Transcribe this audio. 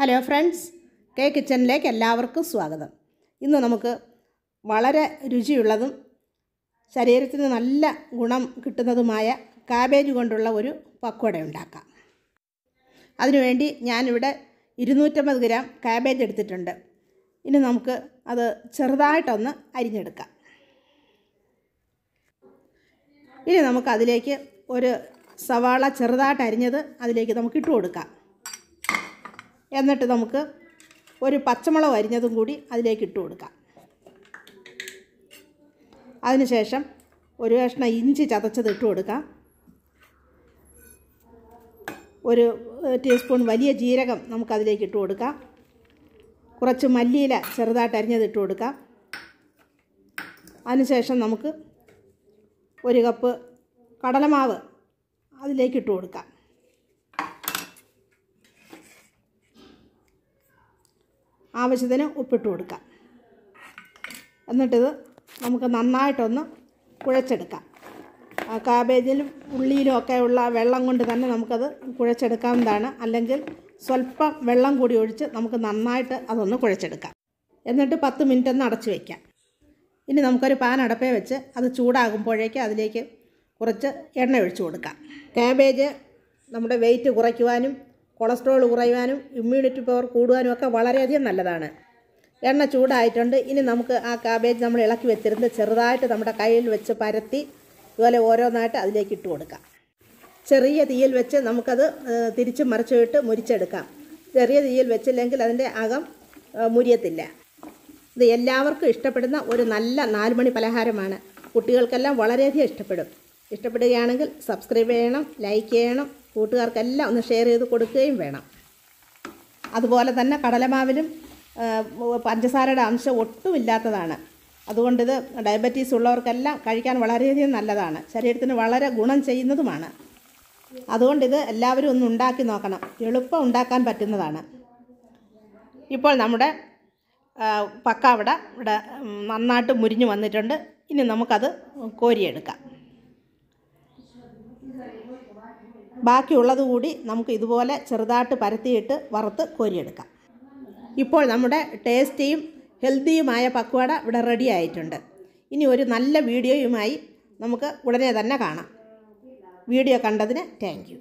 Hello friends, K കിച്ചണിലേക്ക് എല്ലാവർക്കും സ്വാഗതം. ഇന്ന് നമുക്ക് വളരെ രുചിയുള്ളതും ശരീരത്തിന് നല്ല ഗുണം കിട്ടുന്നതുമായ കാബേജ് കൊണ്ടുള്ള ഒരു പക്കോട ഉണ്ടാക്കാം. അതിനുവേണ്ടി ഞാനിവിടെ 250 ഗ്രാം കാബേജ് എടുത്തിട്ടുണ്ട്. ഇനി നമുക്ക് അത് ചെറുതായിട്ടൊന്ന് അരിഞ്ഞെടുക്കാം. ഇനി നമുക്ക് അതിലേക്ക് ഒരു സവാള ചെറുതായിട്ട് അരിഞ്ഞത് അതിലേക്ക് നമുക്ക് ഇട്ട് കൊടുക്കാം. എന്നിട്ട് നമുക്ക് ഒരു പച്ചമുളക് അരിഞ്ഞതും കൂടി അതിലേക്ക് ഇട്ട് കൊടുക്കാം. അതിനുശേഷം ഒരു കഷ്ണം ഇഞ്ചി ചതച്ചത് ഇട്ട് കൊടുക്കാം. ഒരു ടീസ്പൂൺ വലിയ ജീരകം നമുക്കതിലേക്ക് ഇട്ട് കൊടുക്കാം. കുറച്ച് മല്ലിയില ചെറുതായിട്ട് അരിഞ്ഞത് ഇട്ട് കൊടുക്കാം. അതിനുശേഷം നമുക്ക് ഒരു കപ്പ് കടലമാവ് അതിലേക്ക് ഇട്ട് കൊടുക്കാം. ആവശ്യത്തിന് ഉപ്പിട്ട് കൊടുക്കാം. എന്നിട്ടിത് നമുക്ക് നന്നായിട്ടൊന്ന് കുഴച്ചെടുക്കാം. കാബേജിലും ഉള്ളിയിലും ഒക്കെ ഉള്ള വെള്ളം കൊണ്ട് തന്നെ നമുക്കത് കുഴച്ചെടുക്കാവുന്നതാണ്. അല്ലെങ്കിൽ സ്വല്പം വെള്ളം കൂടി ഒഴിച്ച് നമുക്ക് നന്നായിട്ട് അതൊന്ന് കുഴച്ചെടുക്കാം. എന്നിട്ട് 10 മിനിറ്റ് ഒന്ന് അടച്ചു വയ്ക്കാം. ഇനി നമുക്കൊരു പാൻ അടപ്പേ വെച്ച് അത് ചൂടാകുമ്പോഴേക്ക് അതിലേക്ക് കുറച്ച് എണ്ണ ഒഴിച്ചു കൊടുക്കാം. കാബേജ് നമ്മുടെ വെയിറ്റ് കുറയ്ക്കുവാനും കൊളസ്ട്രോൾ കുറയുവാനും ഇമ്മ്യൂണിറ്റി പവർ കൂടുവാനും ഒക്കെ വളരെയധികം നല്ലതാണ്. എണ്ണ ചൂടായിട്ടുണ്ട്. ഇനി നമുക്ക് ആ കാബേജ് നമ്മൾ ഇളക്കി വെച്ചിരുന്ന് ചെറുതായിട്ട് നമ്മുടെ കയ്യിൽ വെച്ച് പരത്തി ഇതുപോലെ ഓരോന്നായിട്ട് അതിലേക്ക് ഇട്ട് കൊടുക്കാം. ചെറിയ തീയിൽ വെച്ച് നമുക്കത് തിരിച്ച് മറിച്ചിട്ട് മുരിച്ചെടുക്കാം. ചെറിയ തീയിൽ വെച്ചില്ലെങ്കിൽ അതിൻ്റെ അകം മുരിയത്തില്ല. ഇത് എല്ലാവർക്കും ഇഷ്ടപ്പെടുന്ന ഒരു നല്ല 4 മണി പലഹാരമാണ്. കുട്ടികൾക്കെല്ലാം വളരെയധികം ഇഷ്ടപ്പെടുകയാണെങ്കിൽ സബ്സ്ക്രൈബ് ചെയ്യണം, ലൈക്ക് ചെയ്യണം, കൂട്ടുകാർക്കെല്ലാം ഒന്ന് ഷെയർ ചെയ്ത് കൊടുക്കുകയും വേണം. അതുപോലെ തന്നെ കടലമാവിലും പഞ്ചസാരയുടെ അംശം ഒട്ടുമില്ലാത്തതാണ്. അതുകൊണ്ടിത് ഡയബറ്റീസ് ഉള്ളവർക്കെല്ലാം കഴിക്കാൻ വളരെയധികം നല്ലതാണ്. ശരീരത്തിന് വളരെ ഗുണം ചെയ്യുന്നതുമാണ്. അതുകൊണ്ടിത് എല്ലാവരും ഒന്ന് ഉണ്ടാക്കി നോക്കണം. എളുപ്പം ഉണ്ടാക്കാൻ പറ്റുന്നതാണ്. ഇപ്പോൾ നമ്മുടെ പക്കാവട ഇവിടെ നന്നായിട്ട് മുരിഞ്ഞു വന്നിട്ടുണ്ട്. ഇനി നമുക്കത് കോരിയെടുക്കാം. ബാക്കിയുള്ളത് കൂടി നമുക്ക് ഇതുപോലെ ചെറുതായിട്ട് പരത്തിയിട്ട് വറുത്ത് കോരിയെടുക്കാം. ഇപ്പോൾ നമ്മുടെ ടേസ്റ്റിയും ഹെൽത്തിയുമായ പക്കോട ഇവിടെ റെഡി ആയിട്ടുണ്ട്. ഇനി ഒരു നല്ല വീഡിയോയുമായി നമുക്ക് ഉടനെ തന്നെ കാണാം. വീഡിയോ കണ്ടതിന് താങ്ക് യു.